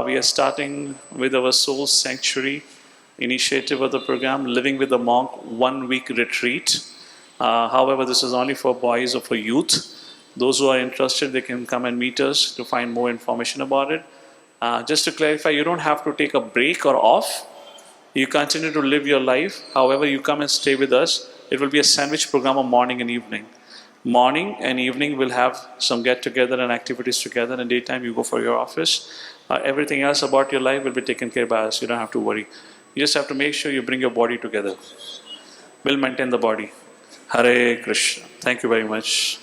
we are starting with our Soul Sanctuary initiative of the program, Living with the Monk 1 week retreat. However, this is only for boys or for youth. Those who are interested, they can come and meet us to find more information about it. Just to clarify, you don't have to take a break or off. You continue to live your life. However, you come and stay with us. It will be a sandwich program of morning and evening. Morning and evening we'll have some get together and activities together, and daytime you go for your office. Everything else about your life will be taken care by us. You don't have to worry. You just have to make sure you bring your body together. We'll maintain the body. Hare Krishna. Thank you very much.